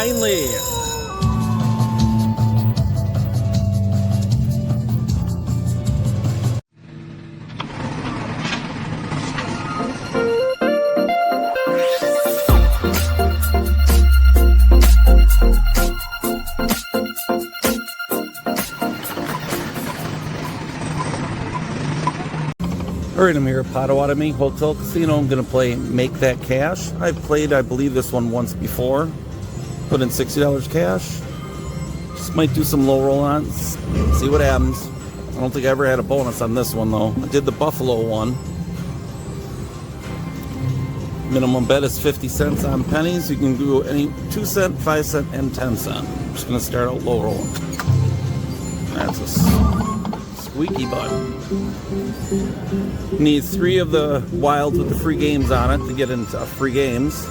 kindly. Alright, I'm here at Potawatomi Hotel Casino. I'm going to play Make That Cash. I've played, I believe, this one once before. Put in $60 cash. Just might do some low roll-ons. See what happens. I don't think I ever had a bonus on this one, though. I did the Buffalo one. Minimum bet is 50 cents on pennies. You can do any 2 cent, 5 cent, and 10 cent. I'm just going to start out low rolling. That's a squeaky button. Need 3 of the wilds with the free games on it to get into free games.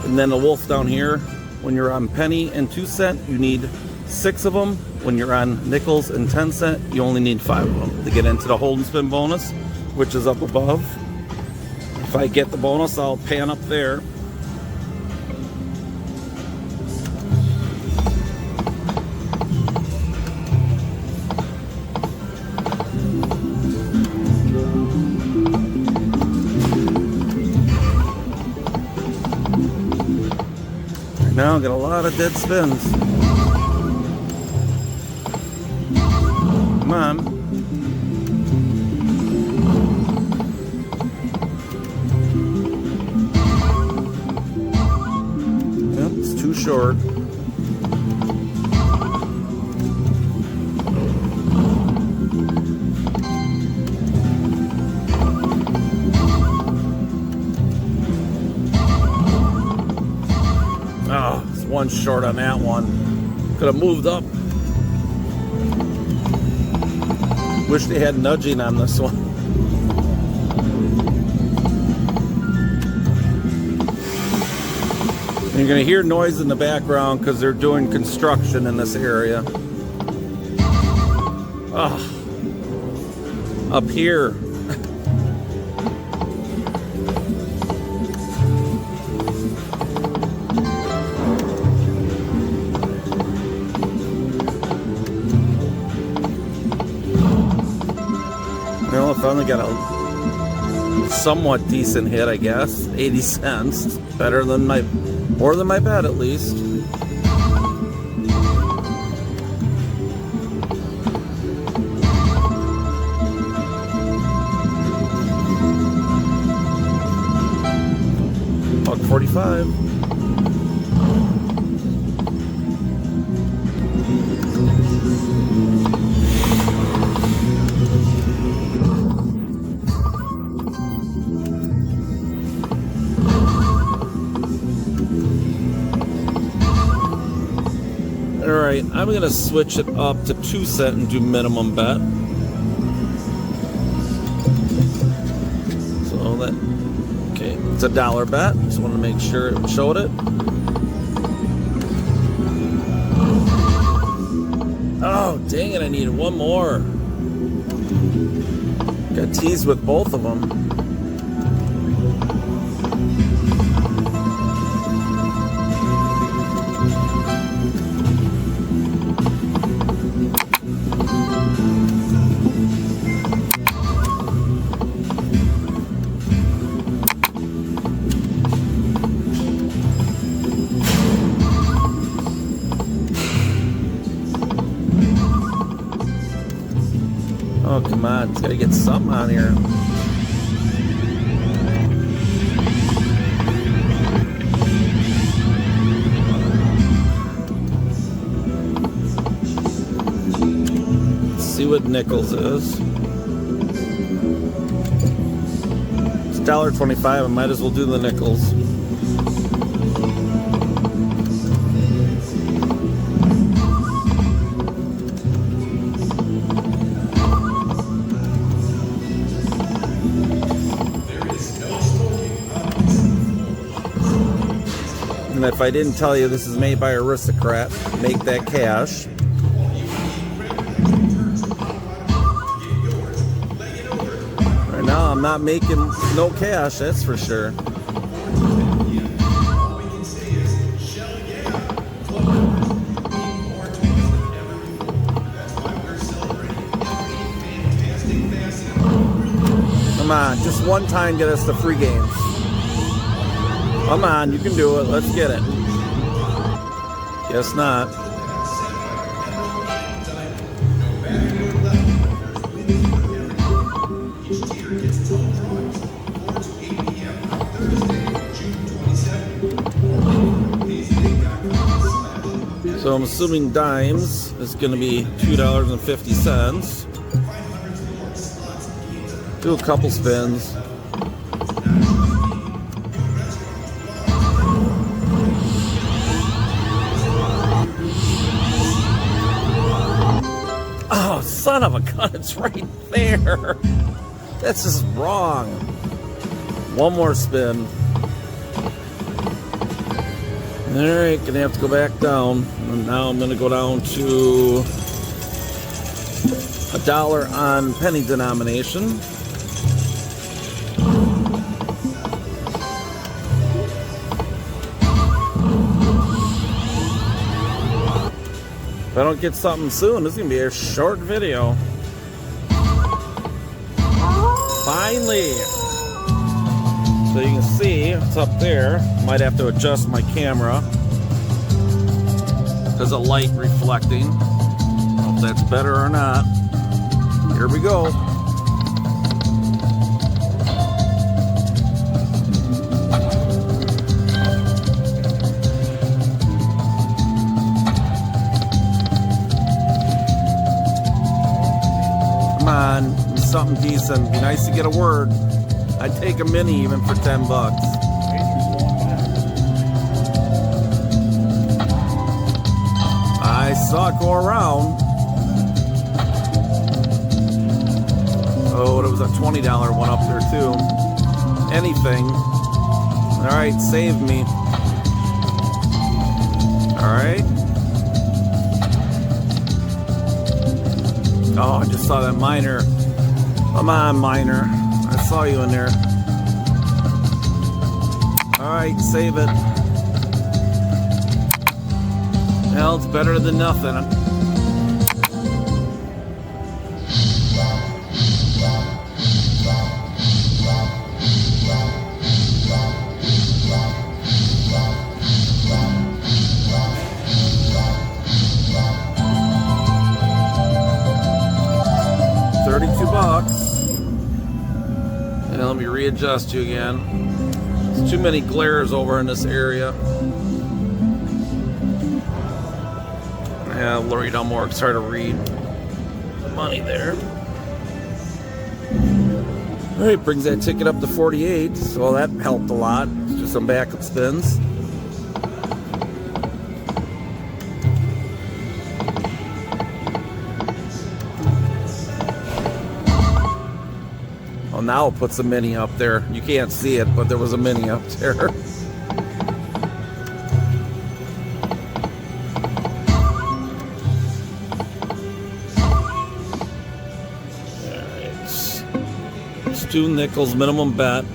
And then the wolf down here, when you're on penny and 2 cent, you need 6 of them. When you're on nickels and 10 cent, you only need 5 of them to get into the hold and spin bonus, which is up above. If I get the bonus, I'll pan up there. Now got a lot of dead spins. Come on. Yep, it's too short. Oh, it's one short on that one. Could have moved up. Wish they had nudging on this one. And you're going to hear noise in the background because they're doing construction in this area. Oh, up here. Well, I finally got a somewhat decent hit, I guess. 80 cents. Better than more than my bet, at least. $1.45. Alright, I'm going to switch it up to 2 cent and do minimum bet. So that, okay, it's a $1 bet. Just want to make sure it showed it. Oh, dang it, I needed one more. Got teased with both of them. Oh, come on. It's got to get something on here. Let's see what nickels is. It's $1.25. I might as well do the nickels. And if I didn't tell you, this is made by Aristocrat. Make That Cash. Right now, I'm not making no cash, that's for sure. Come on, just one time get us the free games. Come on, you can do it. Let's get it. Guess not. So I'm assuming dimes is going to be $2.50. Do a couple spins. Oh, son of a gun, it's right there. That's just wrong. One more spin. Alright, gonna have to go back down. And now I'm gonna go down to $1 on penny denomination. If I don't get something soon, this is gonna be a short video. Finally! So you can see it's up there. Might have to adjust my camera because of light reflecting. I don't know if that's better or not. Here we go. Come on, something decent. Be nice to get a word. I'd take a mini even for 10 bucks. I saw it go around. Oh, there was a $20 one up there too. Anything. All right, save me. All right. Oh, I just saw that miner. Come on, miner. I saw you in there. Alright, save it. Well, it's better than nothing. $32. And let me readjust you again. There's too many glares over in this area. Yeah, I'll lower you down more. It's hard to read the money there. All right, brings that ticket up to 48. So that helped a lot. Let's do some backup spins. Well, now it puts a mini up there. You can't see it, but there was a mini up there. Alright. It's 2 nickels minimum bet.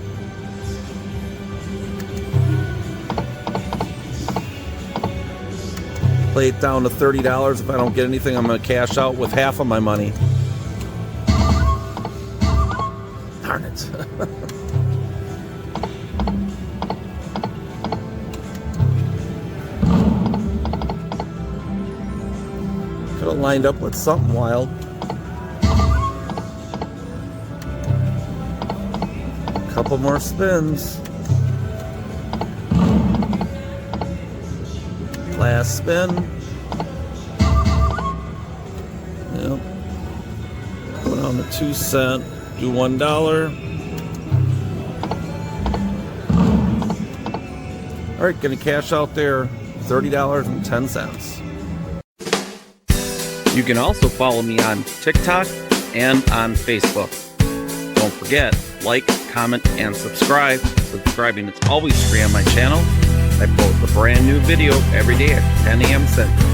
Play it down to $30. If I don't get anything, I'm going to cash out with half of my money. Darn it. Could have lined up with something wild. Couple more spins. Last spin. Yep. Put on the 2 cent. Do $1. All right, gonna cash out there $30.10. You can also follow me on TikTok and on Facebook. Don't forget, like, comment, and subscribe. Subscribing is always free on my channel. I post a brand new video every day at 10 a.m. Central.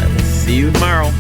I will see you tomorrow.